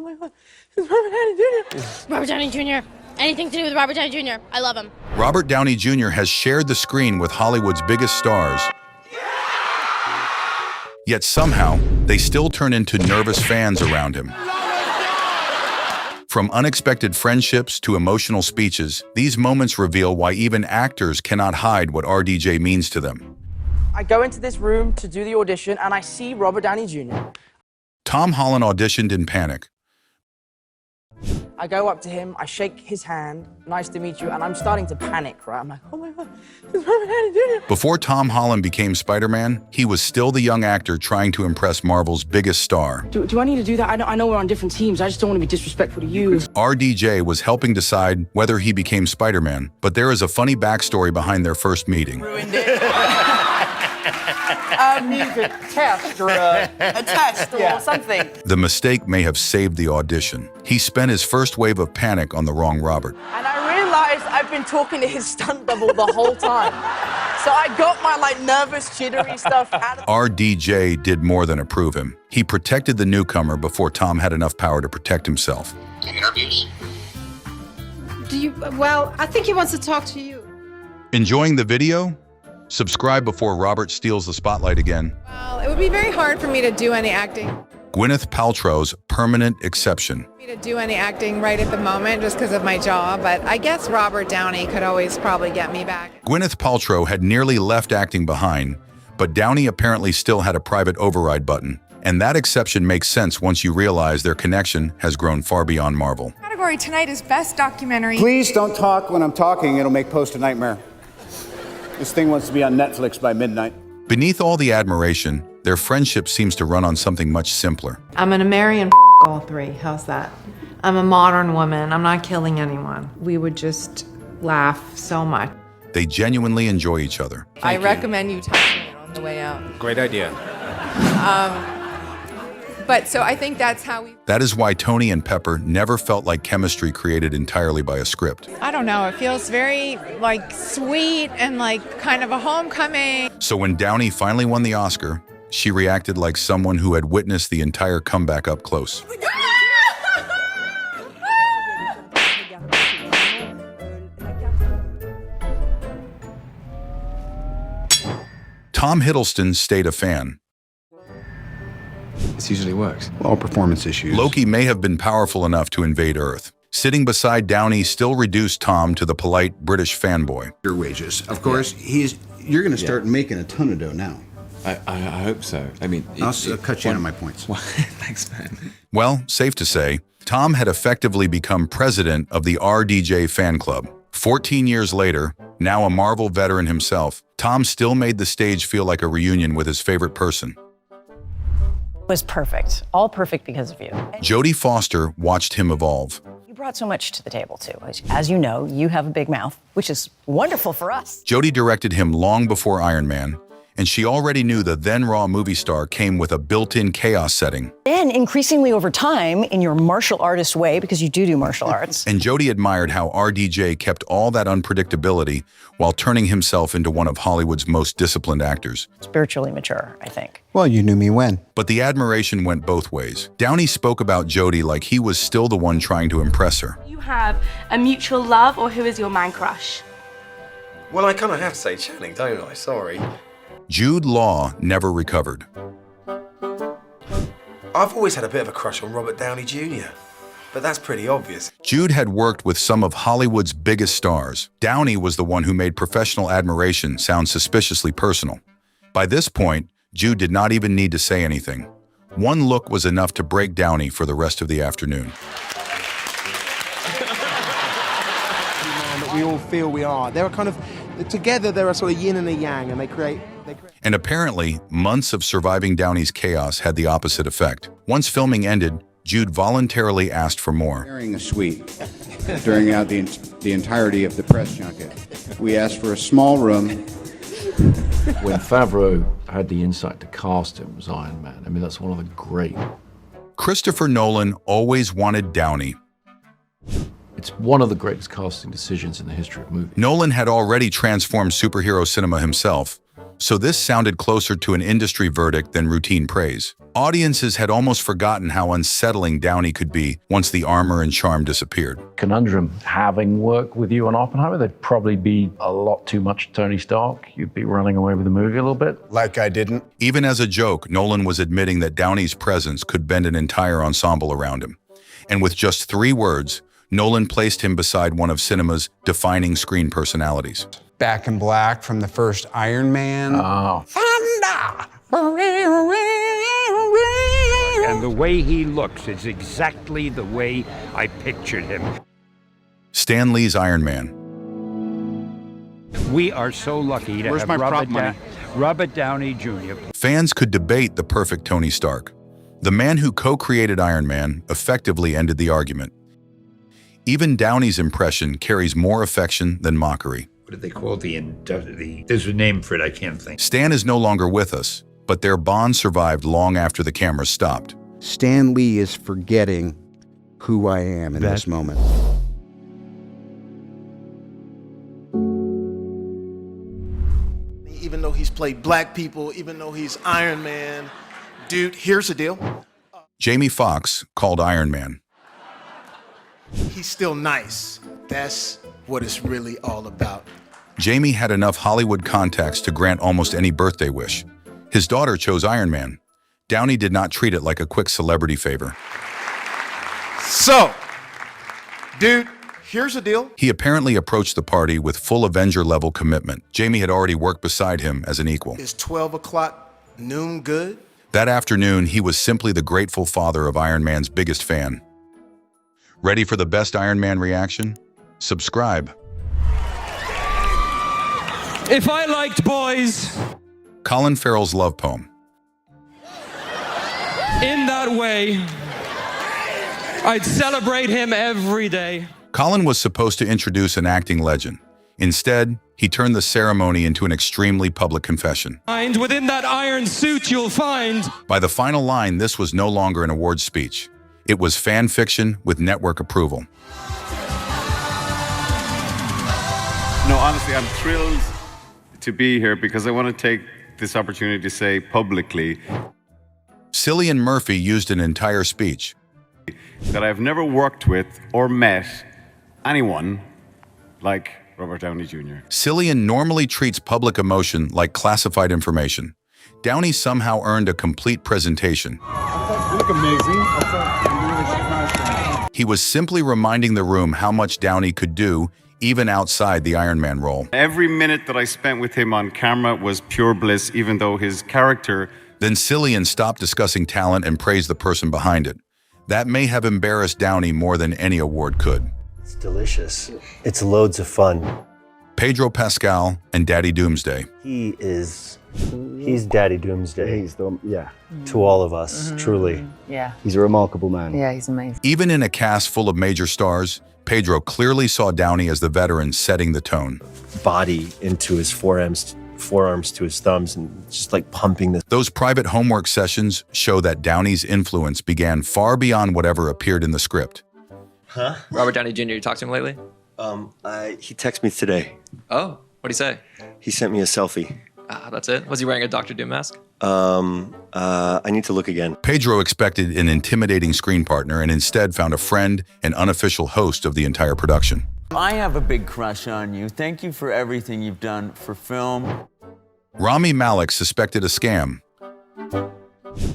my God, it's Robert Downey Jr. Robert Downey Jr. Anything to do with Robert Downey Jr. I love him. Robert Downey Jr. has shared the screen with Hollywood's biggest stars. Yet somehow, they still turn into nervous fans around him. From unexpected friendships to emotional speeches, these moments reveal why even actors cannot hide what RDJ means to them. I go into this room to do the audition, and I see Robert Downey Jr. Tom Holland auditioned in panic. I go up to him, I shake his hand, nice to meet you, and I'm starting to panic, right? I'm like, oh my God, it's Robert Downey Jr. Before Tom Holland became Spider-Man, he was still the young actor trying to impress Marvel's biggest star. Do I need to do that? I know we're on different teams. I just don't want to be disrespectful to you. RDJ was helping decide whether he became Spider-Man, but there is a funny backstory behind their first meeting. Ruined it. Music test or a test or something. The mistake may have saved the audition. He spent his first wave of panic on the wrong Robert. And I realized I've been talking to his stunt double the whole time. So I got my nervous, jittery stuff out of RDJ did more than approve him. He protected the newcomer before Tom had enough power to protect himself. Interviews? Well, I think he wants to talk to you. Enjoying the video? Subscribe before Robert steals the spotlight again. Well, it would be very hard for me to do any acting. Gwyneth Paltrow's permanent exception. Right at the moment just because of my job, but I guess Robert Downey could always probably get me back. Gwyneth Paltrow had nearly left acting behind, but Downey apparently still had a private override button. And that exception makes sense once you realize their connection has grown far beyond Marvel. Category tonight is Best Documentary. Please don't talk when I'm talking. It'll make post a nightmare. This thing wants to be on Netflix by midnight. Beneath all the admiration, their friendship seems to run on something much simpler. I'm gonna marry and all three. How's that? I'm a modern woman. I'm not killing anyone. We would just laugh so much. They genuinely enjoy each other. I recommend you touching it on the way out. Great idea. But so I think that's how we... That is why Tony and Pepper never felt like chemistry created entirely by a script. I don't know. It feels very sweet and kind of a homecoming. So when Downey finally won the Oscar, she reacted like someone who had witnessed the entire comeback up close. Tom Hiddleston stayed a fan. This usually works. All performance issues. Loki may have been powerful enough to invade Earth. Sitting beside Downey still reduced Tom to the polite British fanboy. Your wages. Of course, you're going to start making a ton of dough now. I hope so. I mean... I'll cut you in on my points. Thanks, man. Well, safe to say, Tom had effectively become president of the RDJ fan club. 14 years later, now a Marvel veteran himself, Tom still made the stage feel like a reunion with his favorite person. Was perfect. All perfect because of you. Jodie Foster watched him evolve. You brought so much to the table, too. As you know, you have a big mouth, which is wonderful for us. Jodie directed him long before Iron Man, and she already knew the then-raw movie star came with a built-in chaos setting. Then, increasingly over time, in your martial artist way, because you do martial arts. And Jodie admired how RDJ kept all that unpredictability while turning himself into one of Hollywood's most disciplined actors. Spiritually mature, I think. Well, you knew me when. But the admiration went both ways. Downey spoke about Jodie like he was still the one trying to impress her. You have a mutual love, or who is your man crush? Well, I kind of have to say Channing, don't I? Sorry. Jude Law never recovered. I've always had a bit of a crush on Robert Downey Jr., but that's pretty obvious. Jude had worked with some of Hollywood's biggest stars. Downey was the one who made professional admiration sound suspiciously personal. By this point, Jude did not even need to say anything. One look was enough to break Downey for the rest of the afternoon. We all feel we are. They're kind of, together they're a sort of yin and a yang, and they create... And apparently, months of surviving Downey's chaos had the opposite effect. Once filming ended, Jude voluntarily asked for more. Sharing a suite during out the entirety of the press junket. We asked for a small room. When Favreau had the insight to cast him as Iron Man, I mean, that's one of the great. Christopher Nolan always wanted Downey. It's one of the greatest casting decisions in the history of movies. Nolan had already transformed superhero cinema himself, So this sounded closer to an industry verdict than routine praise. Audiences had almost forgotten how unsettling Downey could be once the armor and charm disappeared. Conundrum, having worked with you on Oppenheimer, there'd probably be a lot too much Tony Stark. You'd be running away with the movie a little bit. Like I didn't. Even as a joke, Nolan was admitting that Downey's presence could bend an entire ensemble around him. And with just 3 words, Nolan placed him beside one of cinema's defining screen personalities. Back in Black from the first Iron Man. Oh. Thunder! And the way he looks is exactly the way I pictured him. Stan Lee's Iron Man. We are so lucky to have Robert Downey Jr. Fans could debate the perfect Tony Stark. The man who co-created Iron Man effectively ended the argument. Even Downey's impression carries more affection than mockery. What did they call there's a name for it, I can't think. Stan is no longer with us, but their bond survived long after the cameras stopped. Stan Lee is forgetting who I am in this moment. Even though he's played black people, even though he's Iron Man, dude, here's the deal. Jamie Foxx called Iron Man. He's still nice. That's what it's really all about. Jamie had enough Hollywood contacts to grant almost any birthday wish. His daughter chose Iron Man. Downey did not treat it like a quick celebrity favor. So, dude, here's the deal. He apparently approached the party with full Avenger-level commitment. Jamie had already worked beside him as an equal. Is 12 o'clock noon good? That afternoon, he was simply the grateful father of Iron Man's biggest fan. Ready for the best Iron Man reaction? Subscribe. If I liked boys Colin Farrell's love poem. in that way, I'd celebrate him every day. Colin was supposed to introduce an acting legend. Instead, he turned the ceremony into an extremely public confession. And within that iron suit you'll find. By the final line, this was no longer an awards speech. It was fan fiction with network approval. No, honestly, I'm thrilled to be here because I want to take this opportunity to say publicly Cillian Murphy used an entire speech that I've never worked with or met anyone like Robert Downey Jr. Cillian normally treats public emotion like classified information. Downey somehow earned a complete presentation. You look amazing. He was simply reminding the room how much Downey could do, even outside the Iron Man role. Every minute that I spent with him on camera was pure bliss, even though his character... Then Cillian stopped discussing talent and praised the person behind it. That may have embarrassed Downey more than any award could. It's delicious. It's loads of fun. Pedro Pascal and Daddy Doomsday. He's Daddy Doomsday. To all of us, truly. Yeah. He's a remarkable man. Yeah, he's amazing. Even in a cast full of major stars, Pedro clearly saw Downey as the veteran setting the tone. Body into his forearms to his thumbs and just like pumping this. Those private homework sessions show that Downey's influence began far beyond whatever appeared in the script. Huh? Robert Downey Jr., you talked to him lately? He texted me today. Oh, what'd he say? He sent me a selfie. That's it? Was he wearing a Dr. Doom mask? I need to look again. Pedro expected an intimidating screen partner and instead found a friend and unofficial host of the entire production. I have a big crush on you. Thank you for everything you've done for film. Rami Malek suspected a scam.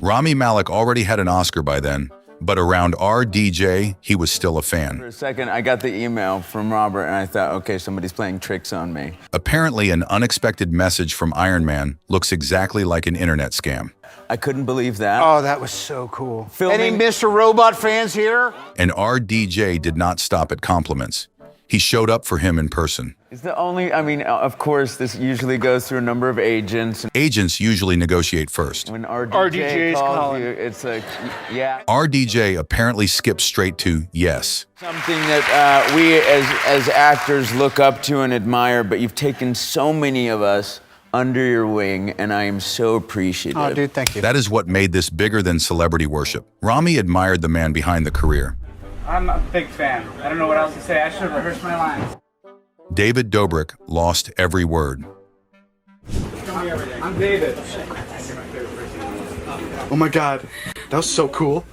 Rami Malek already had an Oscar by then, but around RDJ, he was still a fan. For a second, I got the email from Robert and I thought, okay, somebody's playing tricks on me. Apparently, an unexpected message from Iron Man looks exactly like an internet scam. I couldn't believe that. Oh, that was so cool. Filming... Any Mr. Robot fans here? And RDJ did not stop at compliments. He showed up for him in person. It's the only, I mean, of course, this usually goes through a number of agents. Agents usually negotiate first. When RDJ calls you, it's like, yeah. RDJ apparently skipped straight to yes. Something that we as actors look up to and admire, but you've taken so many of us under your wing, and I am so appreciative. Oh, dude, thank you. That is what made this bigger than celebrity worship. Rami admired the man behind the career. I'm a big fan. I don't know what else to say. I should have rehearsed my lines. David Dobrik lost every word. Tell me everything. I'm David. Oh my God, that was so cool.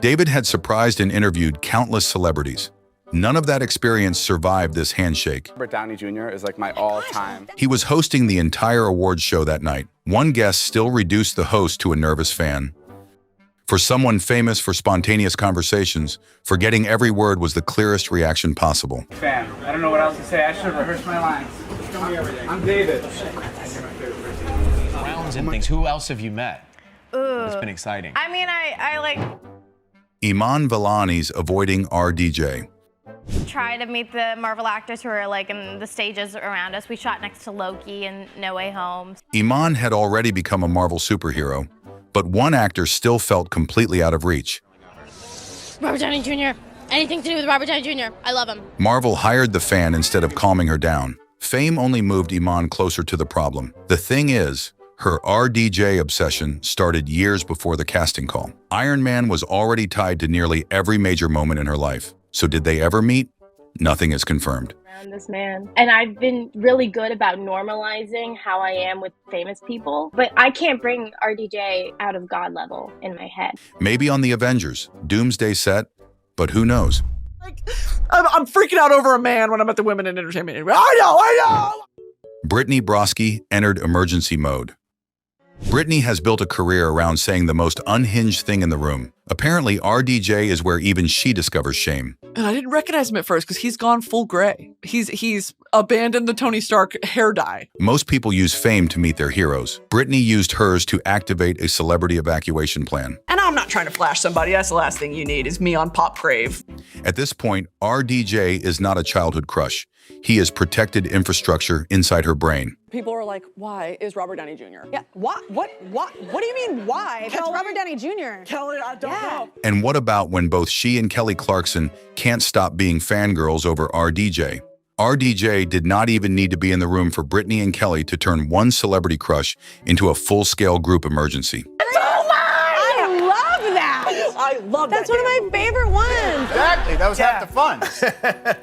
David had surprised and interviewed countless celebrities. None of that experience survived this handshake. Robert Downey Jr. is like my all-time. He was hosting the entire awards show that night. One guest still reduced the host to a nervous fan. For someone famous for spontaneous conversations, forgetting every word was the clearest reaction possible. Fan. I don't know what else to say. I should have rehearsed my lines. Tell me everything. I'm David. Rounds and things. Who else have you met? It's been exciting. I mean, I like Iman Vellani's avoiding RDJ. try to meet the Marvel actors who are like in the stages around us. We shot next to Loki and No Way Home. Iman had already become a Marvel superhero, but one actor still felt completely out of reach. Robert Downey Jr. Anything to do with Robert Downey Jr. I love him. Marvel hired the fan instead of calming her down. Fame only moved Iman closer to the problem. The thing is, her RDJ obsession started years before the casting call. Iron Man was already tied to nearly every major moment in her life. So did they ever meet? Nothing is confirmed. Around this man. And I've been really good about normalizing how I am with famous people, but I can't bring RDJ out of God level in my head. Maybe on the Avengers, Doomsday set, but who knows? I'm freaking out over a man when I'm at the Women in Entertainment. I know! Brittany Broski entered emergency mode. Brittany has built a career around saying the most unhinged thing in the room. Apparently, RDJ is where even she discovers shame. And I didn't recognize him at first because he's gone full gray. He's abandoned the Tony Stark hair dye. Most people use fame to meet their heroes. Brittany used hers to activate a celebrity evacuation plan. And I'm not trying to flash somebody. That's the last thing you need is me on Pop Crave. At this point, RDJ is not a childhood crush. He is protected infrastructure inside her brain. People are like, why is Robert Downey Jr.? Yeah, what do you mean why? It's Robert Downey Jr. Kelly, I don't know. And what about when both she and Kelly Clarkson can't stop being fangirls over RDJ? RDJ did not even need to be in the room for Brittany and Kelly to turn one celebrity crush into a full-scale group emergency. I love that. I love That's one of my favorite ones. Exactly, that was half the fun.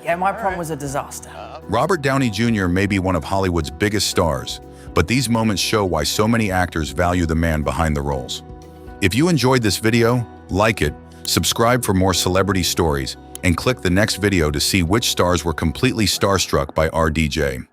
Yeah, my prom was a disaster. Robert Downey Jr. may be one of Hollywood's biggest stars, but these moments show why so many actors value the man behind the roles. If you enjoyed this video, like it, subscribe for more celebrity stories, and click the next video to see which stars were completely starstruck by RDJ.